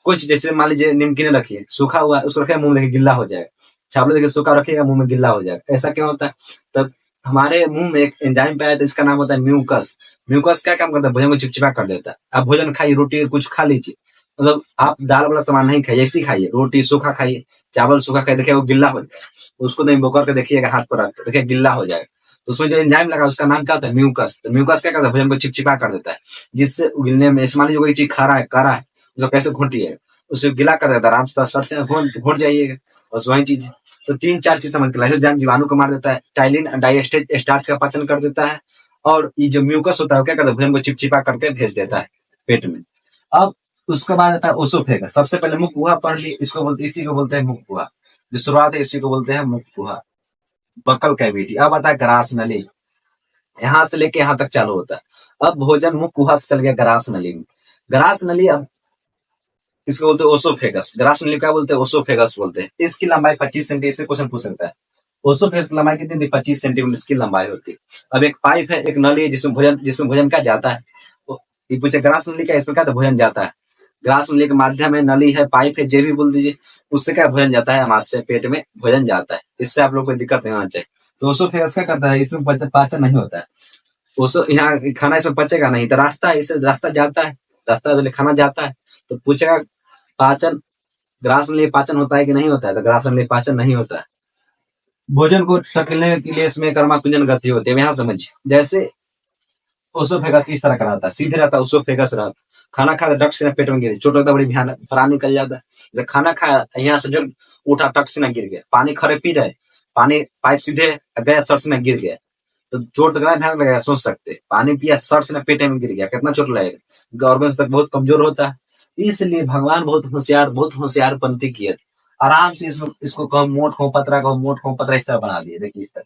A: कुछ, जैसे मान लीजिए निमकीने रखिए, सूखा हुआ है, उसको रखिए मुंह में देखिए गिल्ला हो जाएगा। चावल देखिए सूखा रखिएगा मुंह में गिल्ला हो जाएगा। ऐसा क्यों होता है? तब हमारे मुंह में एक एंजाइम पाया था, इसका नाम होता है म्यूकस। म्यूकस क्या काम करता है? भोजन को चिपचिपा कर देता है। आप भोजन खाइए, रोटी कुछ खा लीजिए, मतलब आप दाल वाला सामान नहीं खाइए, ऐसी खाइए, रोटी सूखा खाइए, चावल सूखा खाइए, देखिए वो गिल्ला हो जाएगा। उसको नहीं बोकर के देखिएगा, हाथ पर रख के देखिए गिल्ला हो जाएगा। तो उसमें जो एंजाइम लगा उसका नाम क्या होता है? म्यूकस। तो म्यूकस क्या करता है? भोजन को चिपचिपा कर देता है, जिससे गिलने में, मान लीजिए कोई चीज खा रहा है, करा है, उसको कैसे घोटिए, उसे गिला कर देता है, आराम से सर से घोट जाइएगा, बस वही चीज है। तो 3-4 चीज समझ के लाइसोजाइम जीवाणु को मार देता है, टाइलिन डाइस्टेट स्टार्च का पाचन कर देता है, और ये जो म्यूकस होता है क्या करता है? भोजन को चिपचिपा करके भेज देता है पेट में। अब उसके बाद आता है ओसोफेगस। सबसे पहले मुख गुहा पढ़ ली, इसको बोलते, इसी को बोलते हैं मुख गुहा। जो शुरुआत है इसी को बोलते हैं मुख गुहा, बकल कैविटी। अब आता है ग्रास नली, यहाँ से लेके यहाँ तक चालू होता है। अब भोजन मुख गुहा से चल गया ग्रास नली में। ग्रास नली, अब इसको बोलते हैं ओसोफेगस। ग्रास नली क्या बोलते हैं? ओसोफेगस बोलते हैं। इसकी लंबाई 25 सेंटीमीटर, इससे क्वेश्चन पूछ सकता है। ओसोफेगस की लंबाई कितनी थी? 25 सेंटीमीटर इसकी लंबाई होती है। अब एक पाइप है, एक नली है, जिसमें भोजन क्या जाता है? ये पूछे ग्रास नली क्या, इसमें क्या भोजन जाता है? ग्रास नली के माध्यम है, नली है, पाइप है, जे भी बोल दीजिए, उससे क्या भोजन जाता है? आमाशय पेट में भोजन जाता है। इससे आप लोग को दिक्कत नहीं होना चाहिए। तो ओसोफेगस क्या करता है? इसमें पाचन नहीं होता है। ओसो यहाँ खाना इसमें पचेगा नहीं, तो रास्ता है, इसे रास्ता जाता है, रास्ता पहले खाना जाता है। तो पूछेगा पाचन, ग्रास नली पाचन होता है कि नहीं होता है? तो ग्रास नली पाचन नहीं होता है। भोजन को धकेलने के लिए इसमें कर्मा कुंजन गति होती है। यहाँ समझिए, जैसे ओसोफेगस इस तरह का रहता है, सीधे रहता है, ओसोफेगस रहता है। खाना खा टक से पेट में गिरे, चोट लगता, बड़ी भयानक, प्राण निकल जाता है। जब खाना खाया, यहाँ से जो उठा, टक से ना गिर गया, पानी खड़े पी रहे, पानी पाइप सीधे गया, सर से ना गिर गया, तो चोट तो कितना भयानक लगेगा, सोच सकते। पानी पिया, सर से ना पेट में गिर गया, कितना चोट लगेगा, ऑर्गन्स तक बहुत कमजोर होता है। इसलिए भगवान बहुत होशियार पंथी किए थे। आराम से इसको कहो मोट हो पतरा, कहो मोट हो पतरा, इस तरह बना दिए। देखिए इस तरह,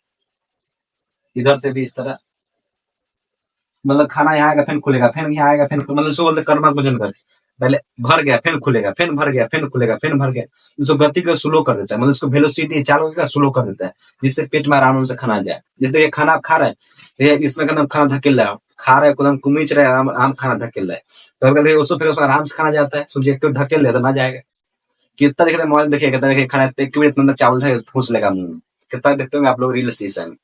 A: इधर से भी इस तरह, मतलब खाना यहाँ आएगा फिर खुलेगा, फिर यहाँ आएगा फिर, मतलब उसको बोलते कर्मा भोजन कर। पहले भर गया, फिर खुलेगा, फिर भर गया, फिर खुलेगा, फिर भर गया। उसको गति को स्लो कर देता है, मतलब उसको वेलोसिटी चालू का स्लो कर देता है, जिससे पेट में आराम से खाना जाए। जैसे ये खाना आप खा रहे हैं, तो ये इसमें एकदम खाना धकेल रहा है, खा रहे एकदम कुमिच रहे, आराम खाना धकेल रहा है, तो कहते उसको फिर उसमें आराम से खाना जाता है। सब्जेक्टिव धकेल ले तो ना जाएगा। कितना देख रहे मोबाइल, देखिए कितना देखिए खाना, एक मिनट अंदर चावल था ठूस लेगा मुंह में। कितना देखते होंगे आप लोग रील सीजन।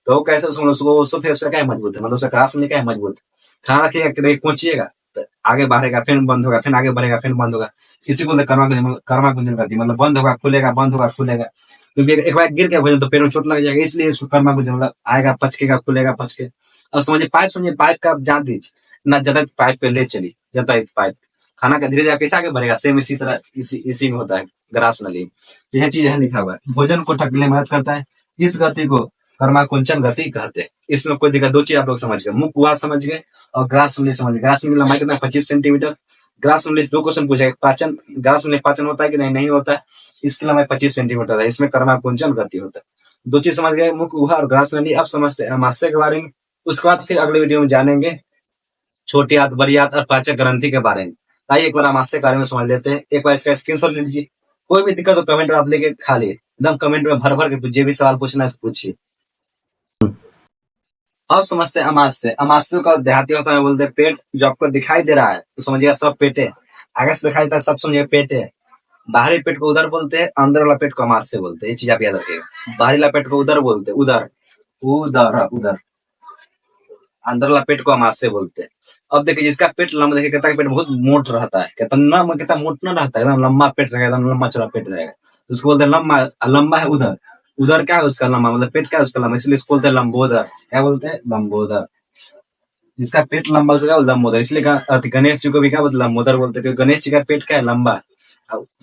A: तो कैसे उसको फिर उसका क्या मजबूत है, मतलब उसका क्रास में क्या मजबूत है। खाना रखिएगा, पहुंचिएगा, तो आगे बढ़ेगा, फिर बंद होगा, फिर आगे बढ़ेगा, फिर बंद होगा। किसी को कर्मा गुंजन करती है, मतलब बंद होगा खुलेगा, बंद होगा खुलेगा। क्योंकि एक बार गिर गया भोजन तो पेट में चोट लग जाएगा, इसलिए इसको कर्मा गुंजन, मतलब आएगा, पचकेगा, खुलेगा, पचके। अब समझिए पाइप, समझिए पाइप का आप जान दीजिए ना, ज्यादा पाइप पे ले चली जाता है पाइप, खाना का धीरे धीरे कैसे आगे बढ़ेगा, सेम इसी तरह इसी में होता है ग्रास नली। यह चीज है लिखा हुआ है, भोजन को ढकने में मदद करता है। इस गति को कर्माकुंचन गति कहते हैं। इसमें कोई दिक्कत, दो चीज आप लोग समझ गए, मुख गुहा समझ गए और ग्रास नली समझ गए। ग्रास नली लंबाई कितना? 25 सेंटीमीटर। ग्रास नली से 2 क्वेश्चन पूछा, पाचन, ग्रास नली पाचन होता है कि नहीं? नहीं होता है। इसकी लंबाई 25 सेंटीमीटर है, इसमें कर्माकुंचन गति होता है। दो चीज समझ गए, मुख गुहा और ग्रास नली। अब समझते हैं आमाशय के बारे में, उसके बाद फिर अगले वीडियो में जानेंगे छोटी आंत, बड़ी आंत और पाचक ग्रंथि के बारे में। आइए एक बार आमाशय के बारे में समझ लेते हैं। एक बार इसका स्क्रीनशॉट ले लीजिए, कोई भी दिक्कत हो कमेंट में आप लेके खा लिए, एकदम कमेंट में भर भर के जो भी सवाल पूछना है पूछिए। अब समझते हैं अमाशय। अमाशय का देहाती होता है, बोलते हैं पेट। जो आपको दिखाई दे रहा है तो समझिएगा सब पेट है, आगे से दिखाई देता है सब समझिए पेट है। बाहरी पेट को उदर बोलते हैं, अंदर वाला पेट को अमाशय बोलते हैं, ये चीज आप याद रखिएगा। बाहरी वाला पेट को उदर बोलते हैं, उदर उदर उदर, अंदर वाला पेट को अमाशय बोलते हैं। अब देखिए जिसका पेट लंबा, देखिए कहता है पेट बहुत मोट रहता है, कितना मोट ना रहता है, एकदम लंबा पेट रहेगा, एकदम लंबा चौड़ा पेट रहेगा, तो उसको बोलते हैं लंबा। लंबा है उधर, उधर क्या है उसका लंबा, मतलब पेट क्या है उसका लंबा, इसलिए इसको बोलते हैं लंबोदर। क्या बोलते हैं? लंबोदर। जिसका पेट लंबा उसका लंबोदर, इसलिए गणेश जी को भी क्या बोलते? लंबोदर बोलते हैं, क्योंकि गणेश जी का पेट क्या है? लंबा।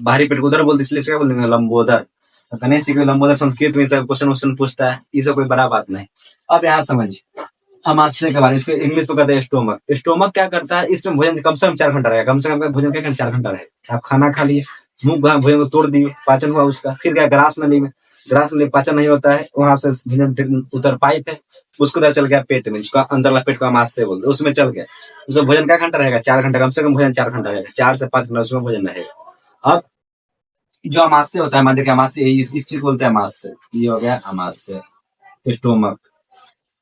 A: बाहरी पेट को उधर बोलते, इसलिए क्या बोलते हैं? लंबोदर। गणेश जी को लंबोदर, संस्कृत में सब क्वेश्चन पूछता है, ये सब कोई बड़ा बात नहीं। अब यहाँ समझिए अमाशय के बारे में, इसको इंग्लिश में कहते हैं स्टोमक। स्टोमक क्या करता है? इसमें भोजन कम से कम 4 घंटा रहेगा, कम से कम भोजन क्या 4 घंटा रहेगा। आप खाना खा लिए, मुंह भोजन को तोड़ दिए, पाचन हुआ उसका, फिर क्या ग्रास नली में, ग्रास नली पाचन नहीं होता है, वहां से भोजन उधर पाइप है, उसको उधर चल गया पेट में, जिसका अंदर वाला पेट को अमाशय बोलते, उसमें चल गया। उसमें भोजन क्या घंटा रहेगा? 4 घंटा, कम से कम भोजन 4 घंटा रहेगा, 4 से 5 घंटा उसमें भोजन रहेगा। अब जो अमाशय होता है, मान देखिए अमाशय, इस चीज को बोलते हैं अमाशय। ये हो गया अमाशय, स्टोमक।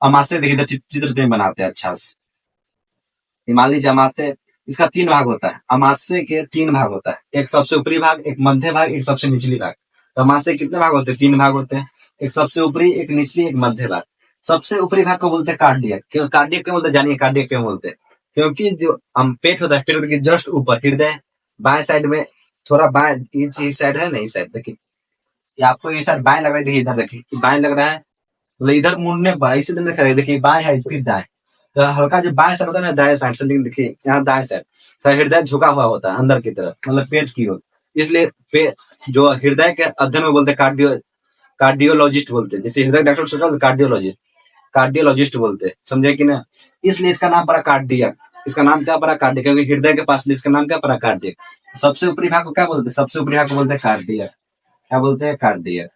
A: अमाशय देखिए चित्र में बनाते हैं अच्छा से। मान लीजिए अमाशय, इसका 3 भाग होता है। अमाशय के 3 भाग होता है, एक सबसे ऊपरी भाग, एक मध्य भाग, एक सबसे निचली भाग। तो अमाशय कितने भाग होते हैं? 3 भाग होते हैं, एक सबसे ऊपरी, एक निचली, एक मध्य भाग। सबसे ऊपरी भाग को बोलते हैं कार्डियक। क्यों कार्डियक क्यों बोलते हैं? जानिए कार्डियक क्यों बोलते हैं। क्योंकि जो हम पेट होता है, पेट के जस्ट ऊपर हृदय बाएं साइड में, थोड़ा बाएं इस साइड है ना, इस साइड देखिए, ये आपको ये साइड बाएं लग रहा है, देखिए इधर देखिए बाएं लग रहा है, मतलब इधर मुड़ने पर इसी दिन देखा देखिए बाएं है फिर दाएं, तो हल्का जो बाएं साइड होता है ना, दाएं साइड से, लेकिन देखिए यहाँ दाएं साइड तो हृदय झुका हुआ होता है अंदर की तरफ, मतलब पेट की ओर। इसलिए जो हृदय के अध्ययन में बोलते हैं कार्डियोलॉजिस्ट बोलते हैं। जैसे हृदय डॉक्टर सोचा कार्डियोलॉजिस्ट, कार्डियोलॉजिस्ट बोलते हैं, समझे कि ना। इसलिए इसका नाम पड़ा कार्डियक। इसका नाम क्या पड़ा? कार्डियक, क्योंकि हृदय के पास इसका नाम क्या पड़ा? कार्डियक। सबसे ऊपरी भाग को क्या बोलते हैं? सबसे ऊपरी भाग को बोलते हैं कार्डियक। क्या बोलते हैं? कार्डियक।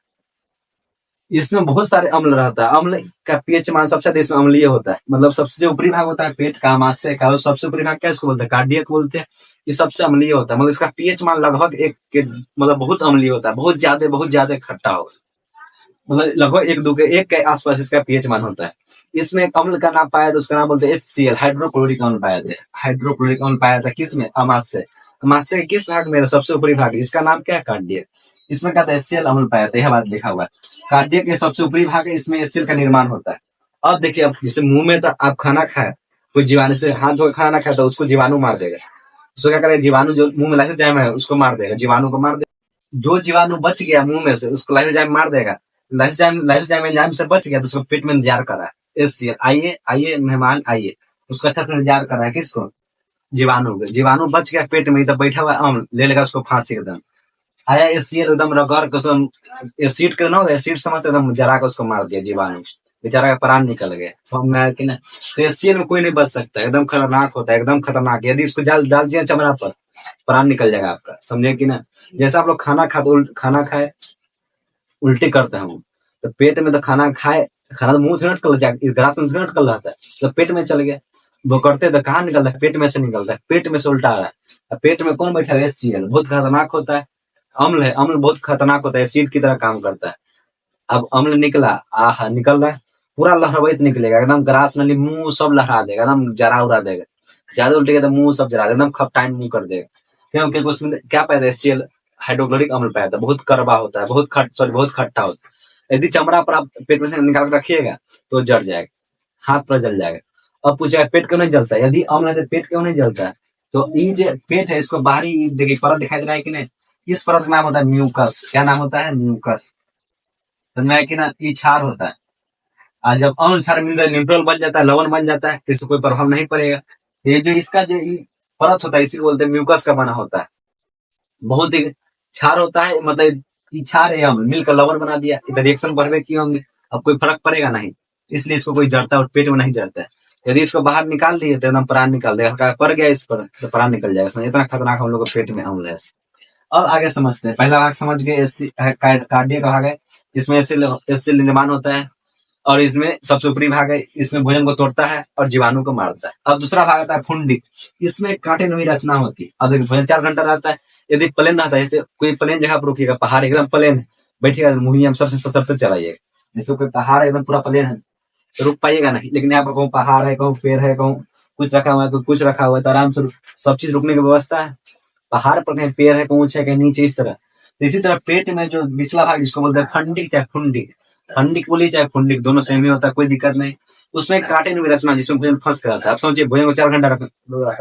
A: इसमें बहुत सारे अम्ल रहता है। अम्ल का पीएच मान सबसे ज्यादा इसमें अम्लीय होता है। मतलब सबसे जो ऊपरी भाग होता है पेट का, आमाशय का, सबसे ऊपरी भाग क्या इसको बोलते हैं? कार्डियक बोलते हैं। ये सबसे अम्लीय होता है, मतलब इसका पीएच मान लगभग एक के, मतलब बहुत अम्लीय होता है, बहुत ज्यादा खट्टा होगा, मतलब लगभग एक दो के एक के आसपास इसका पीएच मान होता है। इसमें एक अम्ल का नाम पाया था, उसका नाम बोलते हैं HCl, हाइड्रोक्लोरिक अम्ल पाया था। हाइड्रोक्लोरिक अम्ल पाया था किसमें? अमाशय। अमाशय के किस भाग में? सबसे ऊपरी भाग। इसका नाम क्या है? कार्डियक। इसमें क्या था? HCl अम्ल पाया था, यह बात लिखा हुआ है। कार्डियक के सबसे ऊपरी भाग है, इसमें HCl का निर्माण होता है। अब देखिए, अब जैसे मुंह में तो आप खाना खाए, कोई जीवाणु से हाथ धो खाना खाए तो उसको जीवाणु मार देगा। उसको क्या करेगा? जीवाणु जो मुंह में लाइसोजाइम है उसको मार देगा, जीवाणु को मार देगा। जो जीवाणु बच गया मुंह में से उसको लाइसोजाइम मार देगा। लाइसोजाइम एंजाइम से बच गया तो उसको पेट में इंतजार कर रहा है। HCl, आइए आइए मेहमान आइए, उसका अच्छा से इंतजार कर रहा है किसको? जीवाणु को। जीवाणु बच गया पेट में, तब बैठा हुआ अम्ल ले लेगा उसको फांसी एकदम। आया HCl एकदम रगड़ के उसको, एसिड के ना, एसिड समझते एकदम जरा के उसको मार दिया जीवाणु, बेचारा का प्राण निकल गया। समझ में आया कि ना। तो HCl में कोई नहीं बच सकता, एकदम खतरनाक होता है, एकदम खतरनाक। यदि इसको डाल दिया चमड़ा पर, प्राण निकल जाएगा आपका, समझे कि ना। जैसा आप लोग खाना खाए उल्टी करते हैं, तो पेट में तो खाना खाए, खाना तो मुंह से निकल जाए, इस ग्लास में निकल रहा था, सब पेट में चल गया। वो करते तो कहाँ निकलता है? पेट में से निकलता है, पेट में से उल्टा आ रहा है। पेट में कौन बैठा है? HCl, बहुत खतरनाक होता है। अम्ल है, अम्ल बहुत खतरनाक होता है, एसिड की तरह काम करता है। अब अम्ल निकला, आहा निकल रहा है, पूरा लहरवैत निकलेगा, एकदम ग्रास नली मुंह सब लहरा देगा, एकदम जरा उड़ा देगा। ज्यादा उल्टेगा तो मुंह सब जरा देगा, एकदम खपटाइन मुंह कर देगा। क्योंकि उसमें क्या पाया था? HCl, हाइड्रोक्लोरिक अम्ल पाया था, बहुत कड़वा होता है, बहुत खट्टा होता है। यदि चमड़ा पर आप पेट में से निकाल कर रखिएगा तो जड़ जाएगा, हाथ पर जल जाएगा। अब पूछा पेट क्यों नहीं जलता है? यदि अम्ल है तो पेट क्यों नहीं जलता है? तो ये जो पेट है इसको बाहरी देखिए परत दिखाई दे रहा है कि नहीं, इस परत का नाम होता है म्यूकस। क्या नाम होता है? म्यूकस। समझ में आया कि ना। ये क्षार होता है। और जब अम्ल क्षार मिल जाए, न्यूट्रल बन जाता है, लवण बन जाता है, इससे कोई प्रभाव नहीं पड़ेगा। ये जो इसका जो ये परत होता है इसी को बोलते हैं म्यूकस का बना होता है। बहुत ही क्षार होता है, मतलब ये क्षार है अम्ल मिलकर लवण बना दिया, इधर रिएक्शन बढ़वे की होंगे, अब कोई फर्क पड़ेगा नहीं, इसलिए इसको कोई जड़ता है और पेट में नहीं जड़ता है। यदि इसको बाहर निकाल दिए तो एकदम प्राण निकाल देगा, हल्का पड़ गया इस पर तो प्राण निकल जाएगा। समझ, इतना खतरनाक हम लोग के पेट में अम्ल है। अब आगे समझते हैं। पहला भाग समझ गए, कार्डियक भाग है, इसमें एसिड निर्माण होता है, और इसमें सबसे ऊपरी भाग है, इसमें भोजन को तोड़ता है और जीवाणु को मारता है। अब दूसरा भाग आता है फुंडिक, इसमें कांटे नुई रचना होती है। अब देखिए भोजन 4 घंटा रहता है। यदि प्लेन रहता है, जैसे कोई प्लेन जगह पर रुकिएगा, पहाड़ एकदम प्लेन है, बैठिएगा मुहिम सबसे सशर्त चलाइएगा। जैसे कोई पहाड़ एकदम पूरा प्लेन है तो रुक पाइएगा नहीं, लेकिन यहाँ पर कहूँ पहाड़ है, कहूँ पेड़ है, कहूँ कुछ रखा हुआ है, तो कुछ रखा हुआ है, तो आराम से सब चीज रुकने की व्यवस्था है। पहाड़ पर कहीं पेड़ है, कहीं ऊंचे कहीं नीचे, इस तरह। तो इसी तरह पेट में जो निचला भाग जिसको बोलते हैं फंडिक चाहे फुंडिक, फंडिक बोलिए चाहे फुंडिक, दोनों सेम ही होता है, कोई दिक्कत नहीं। उसमें कांटे नुई रचना जिसमें भोजन फंस कर आता है। आप समझिए भोजन को 4 घंटा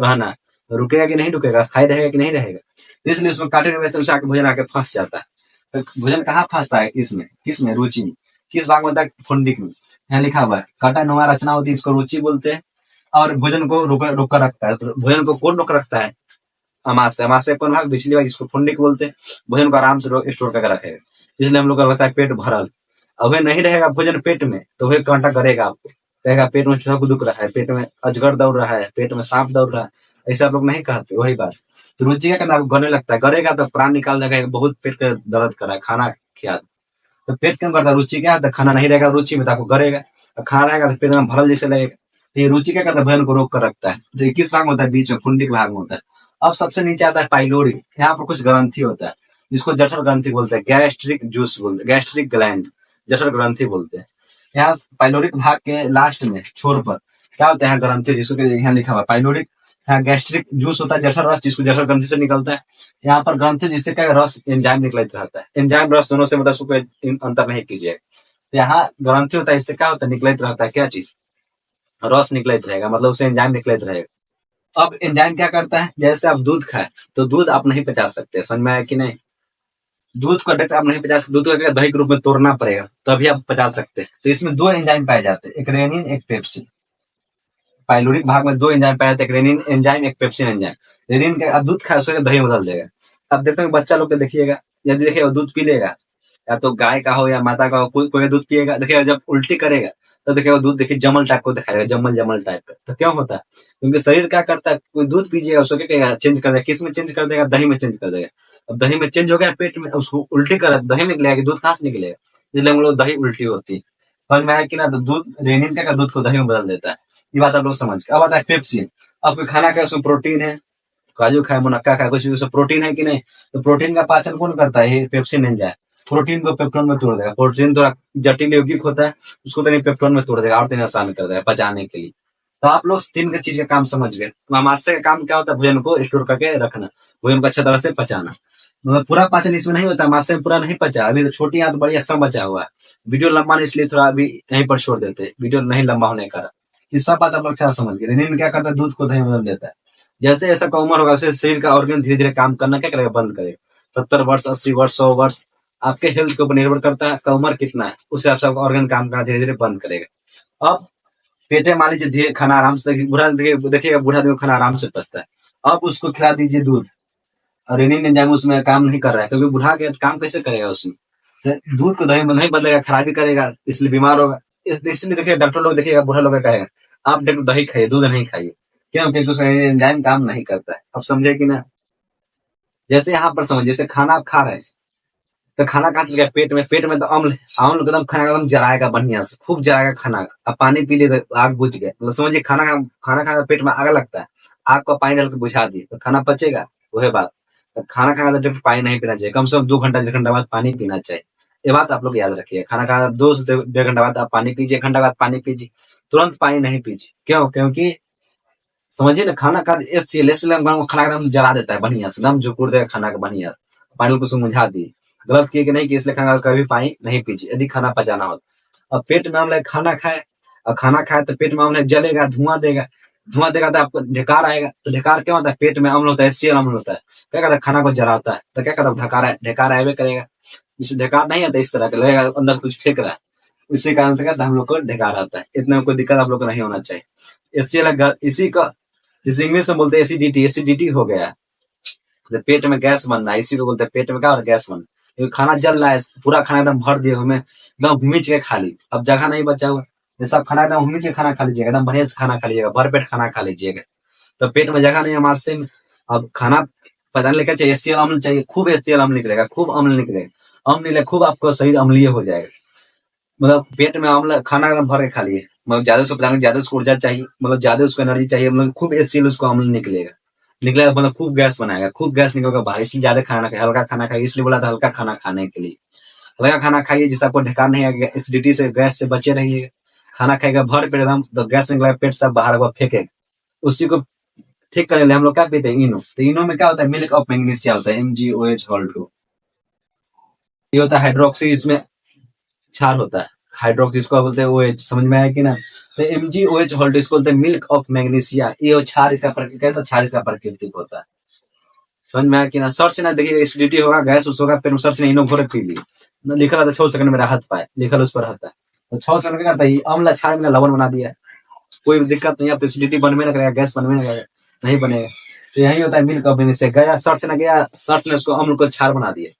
A: रहना है, रुकेगा कि नहीं रुकेगा, स्थायी रहेगा कि नहीं रहेगा, तो इसलिए उसमें कांटे नुई रचना आके भोजन आके फंस जाता है। तो भोजन कहाँ फंसता है? इसमें, किसमें? रुचि में। किस भाग में होता है? फुंडिक में। यहाँ लिखा हुआ है कांटा नुमा रचना होती है, इसको रुचि बोलते हैं, और भोजन को रोक कर रखता है। तो भोजन को कौन रोक रखता है? अमाशय। अमाशय कौन भाग? पिछली भाग, जिसको फुंडिक बोलते हैं, भोजन को आराम से स्टोर करके रखेगा, इसलिए हम लोग का लगता है पेट भरल। अब नहीं रहेगा भोजन पेट में तो वही कांटा करेगा आपको, कहेगा पेट में चूहा दुख रहा है, पेट में अजगर दौड़ रहा है, पेट में सांप दौड़ रहा है, ऐसे आप लोग नहीं कहते। वही बात। तो रुचि क्या करना, आपको गलने लगता है, गरेगा तो प्राण निकाल देगा, बहुत पेट का दर्द कर रहा है, खाना खिया। तो पेट क्यों करता है? रुचि क्या है? खाना नहीं रहेगा रुचि में तो आपको गरेगा, और खाना रहेगा तो पेट में भरल जैसे लगेगा। तो ये रुचि क्या करता है? भोजन को रोक कर रखता है। तो ये किस भाग में होता है? बीच में, फुंडिक भाग में होता है। अब सबसे नीचे आता है पाइलोरी, यहाँ पर कुछ ग्रंथि होता है, जिसको जठर ग्रंथि बोलते हैं, गैस्ट्रिक जूस बोलते हैं, गैस्ट्रिक ग्लैंड, जठर ग्रंथि बोलते हैं। यहाँ पाइलोरिक भाग के लास्ट में छोर पर क्या होता है? ग्रंथि, जिसको यहाँ लिखा हुआ है पाइलोरिक। यहाँ गैस्ट्रिक जूस होता है, जठर रस, जिसको जठर ग्रंथि से निकलता है। यहाँ पर ग्रंथि जिससे क्या रस एंजाइम निकलता रहता है, एंजाइम रस दोनों से मतलब उसको अंतर नहीं कीजिए। तो यहाँ ग्रंथि होता है, इससे क्या होता है, निकलत रहता है क्या चीज, रस निकलत रहेगा, मतलब उसे एंजाइम निकलत रहेगा। अब एंजाइम क्या करता है, जैसे आप दूध खाए तो दूध आप नहीं पचा सकते, समझ में आया कि नहीं। दूध को डायरेक्ट आप नहीं पचा सकते, दूध को डायरेक्ट दही के रूप में तोड़ना पड़ेगा तभी आप पचा सकते हैं। तो इसमें दो एंजाइम पाए जाते हैं, एक रेनिन एक पेप्सिन। पाइलोरिक भाग में दो एंजाइम पाए जाते हैं, एक रेनिन एंजाइम एक पेप्सिन एंजाइम। रेनिन के आप दूध खाए उसके दही में बदल देगा। अब देखते हैं बच्चा लोग को देखिएगा, यदि देखिएगा दूध पी लेगा, या तो गाय का हो या माता का हो, कोई दूध पिएगा, देखिएगा जब उल्टी करेगा तो देखिएगा दूध देखिए जमल टाइप को दिखाएगा, जमल जमल टाइप का। तो क्यों होता है, क्योंकि शरीर क्या करता है, कोई दूध पीजिएगा उसको क्या करेगा, चेंज कर देगा, किस में चेंज कर देगा, दही में चेंज कर देगा। अब दही में चेंज हो गया पेट में, उसको उल्टी कर दही में निकलेगा कि दूध कहाँ से निकलेगा, इसलिए हम लोग दही उल्टी होती है। समझ में आया कि ना, तो दूध रेनिन का दूध को दही में बदल देता है। ये बात आप लोग समझ गए। अब आता है पेप्सिन। अब कोई खाना का उसमें प्रोटीन है, काजू खाए मुनक्का खाए कुछ उसमें प्रोटीन है कि नहीं, तो प्रोटीन का पाचन कौन करता है, ये पेप्सिन एंजाइम। प्रोटीन को पेप्टोन में तोड़ देगा, प्रोटीन थोड़ा जटिल यौगिक होता है, उसको तो पेप्टोन में तोड़ देगा और तीन आसान कर देगा पचाने के लिए। तो आप लोग तीन का चीज का काम समझ गए। आमाशय का काम क्या होता है, भोजन को स्टोर करके रखना, भोजन को अच्छा तरह से पचाना। मतलब पूरा पाचन इसमें नहीं होता, आमाशय में पूरा नहीं पचा, अभी तो छोटी हाथ बड़ी सब बचा हुआ है। वीडियो लंबा नहीं इसलिए थोड़ा अभी यहीं पर छोड़ देते, वीडियो नहीं लंबा होने का। ये सब बात आप लोग अच्छा समझ गए। रेनिन क्या करता है, दूध को दही में बदल देता है। जैसे जैसा का उम्र होगा वैसे शरीर का ऑर्गन धीरे धीरे काम करना क्या करेगा, बंद करेगा। 70 वर्ष 80 वर्ष 100 वर्ष आपके हेल्थ के ऊपर निर्भर करता है, आपका उम्र कितना है, उससे आपका ऑर्गन काम करना धीरे धीरे बंद करेगा। अब पेटे मान लीजिए खाना आराम से, बूढ़ा देखिएगा बूढ़ा आदमी खाना आराम से पचता है। अब उसको खिला दीजिए दूध, और रेनिन एंजाइम उसमें काम नहीं कर रहा है, क्योंकि बूढ़ा के काम कैसे करेगा उसमें, दूध को दही में नहीं बदलेगा, खराबी करेगा, इसलिए बीमार होगा। इसलिए देखिए डॉक्टर लोग देखिएगा बूढ़ा लोग कहेगा आप दही खाइए, दूध नहीं खाइए, क्यों, क्योंकि उसका एंजाइम काम नहीं करता है। अब समझे कि ना। जैसे यहाँ पर समझ, जैसे खाना आप खा रहे हैं तो खाना कहाँ चल गया, पेट में तो अम्ल, अम्ल एकदम खाना एकदम जलाएगा, बढ़िया से खूब जलाएगा खाना। अब पानी पी लिए तो आग बुझ गया, मतलब समझिए खाना खाना पेट में आग लगता है, आग को पानी डाल के बुझा दिए तो खाना पचेगा, वही बात। तो खाना खाना तो पानी नहीं पीना चाहिए, कम से कम 2 घंटा 1.5 घंटा बाद पानी पीना चाहिए। ये बात आप लोग याद रखिए, खाना खाना 2 से 1.5 घंटा बाद आप पानी पीजिए, 1 घंटा बाद पानी पीजिए, तुरंत पानी नहीं पीजिए। क्यों, क्योंकि समझिए ना, खाना का खाना एकदम जला देता है, बढ़िया से एकदम जुकुड़ देगा खाना का बढ़िया, पानी को मुझा दिए। गलत किए कि नहीं कि, इसलिए खाना कभी पानी नहीं पीजिए यदि खाना पचाना हो। अब पेट में अम्ल खाना खाए, और खाना खाए तो पेट में अम्ल जलेगा, धुआं देगा तो आपको ढकार आएगा। तो ढकार क्या होता है, पेट में अम्ल होता है, HCl अम्ल होता है, क्या करता है, खाना को जलाता है, तो क्या करता है, ढकार आएगा करेगा। जिसे ढकार नहीं आता इस तरह का लगेगा अंदर कुछ फेंक रहा है, इसी कारण से कहता है हम लोग को ढकार आता है। इतना कोई दिक्कत आप लोग को नहीं होना चाहिए। HCl इसी का, जिसे इंग्लिश में बोलते हैं एसिडिटी हो गया, तो पेट में गैस बनना है, इसी को बोलते हैं पेट में क्या और गैस बनना। क्योंकि खाना जल रहा है, पूरा खाना एकदम भर दिए हमें, एकदम मिच के खा ली, अब जगह नहीं बचा हुआ, ये सब खाना एकदम मिच के खाना खा लीजिएगा, एकदम बढ़िया से खाना खा लीजिएगा, भर पेट खाना खा लीजिएगा, तो पेट में जगह नहीं है मासे में। अब खाना पचाने लेकर चाहिए HCl अम्ल चाहिए, खूब HCl अम्ल निकलेगा, खूब अम्ल निकलेगा, अम्ल निकले खूब आपको शरीर अम्लीय हो जाएगा। मतलब पेट में अम्ल खाना एकदम भर के खा लिए, मतलब ज्यादा से पचाने ज्यादा उसको ऊर्जा चाहिए, मतलब ज्यादा उसको एनर्जी चाहिए, मतलब खूब HCl उसको अम्ल निकलेगा, मतलब खूब गैस बनाएगा, खूब गैस निकलेगा बाहर, इसलिए ज्यादा खाना खाए, हल्का खाना खाइए, इसलिए बोला था हल्का खाना खाने के लिए। हल्का खाना खाइए जिससे आपको ढकार नहीं आएगा, एसिडिटी से गैस से बचे रहिए। खाना खाएगा भर पेट एकदम, तो गैस निकलेगा, पेट सब बाहर वो फेंकेगा, उसी को ठीक करने के लिए हम लोग क्या पीते हैं, इनो। तो इनो में क्या होता है, मिल्क ऑफ मैग्नीशिया होता है, MgOH होल्ट। ये होता है हाइड्रोक्सी, इसमें क्षार होता है, हाइड्रोक्सी इसको बोलते हैं OH, समझ में आया कि ना। तो MgOH होल्ट इसको बोलते हैं मिल्क ऑफ मैग्नीशिया, ये क्षार इसका प्रकृति है, क्षार इसका प्राकृतिक होता है। समझ में आया कि ना। सर से ना देखिए एसिडिटी होगा, गैस उस होगा, फिर सर से इनो घोर पी ली, लिखा था 6 सेकंड में राहत पाए, लिखा उस पर रहता है। तो 6 सेकंड क्या करता है, अम्ल क्षार में लवण बना दिया, कोई दिक्कत नहीं, अब तो एसिडिटी बनने ना करेगा, गैस बनने ना करेगा, नहीं बनेगा। तो यही होता है मिल्क ऑफ मैग्नीशिया, गया सर से ना गया, सर ने उसको अम्ल को क्षार बना दिया,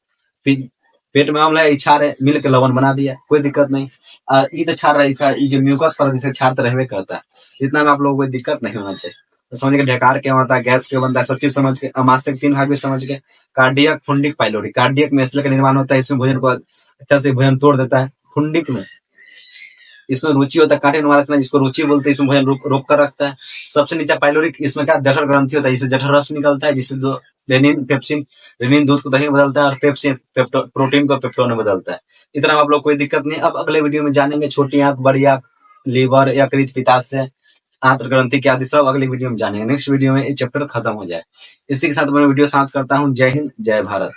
A: फिर पेट में अम्ल है, क्षार है, मिल के लवण बना दिया, कोई दिक्कत नहीं। ई तो क्षार है, जो म्यूकस पर जैसे क्षार तो रहबे करता है, इतना में आप लोगों को कोई दिक्कत नहीं होना चाहिए। तो समझ के ढकार क्या होता है, गैस क्यों बनता है, सब चीज समझ के, आमाशय के 3 भाग भी समझ के। Cardiac, fundic, pyloric. कार्डियक में एसिड का निर्माण होता है, इसमें भोजन को अच्छा से भोजन तोड़ देता है। फुंडिक में इसमें रुचि होता है, कांटे वाला रचना जिसको रुचि बोलते हैं, इसमें भोजन रोक कर रखता है। सबसे नीचे पाइलोरिक, इसमें क्या जठर ग्रंथि होता है, जिससे जठर रस निकलता है, जिससे दो रेनिन पेप्सिन, रेनिन दूध को दही में बदलता है, और पेप्सिन प्रोटीन को पेप्टोन में बदलता है। इतना आप लोग कोई दिक्कत नहीं। अब अगले वीडियो में जानेंगे छोटी आंत, बड़ी आंत, लीवर, यकृत, पित्ताशय, आंत्र ग्रंथि के आदि सब अगले वीडियो में जानेंगे। नेक्स्ट वीडियो में ये चैप्टर खत्म हो जाए। इसी के साथ मैं वीडियो समाप्त करता हूँ। जय हिंद, जय भारत।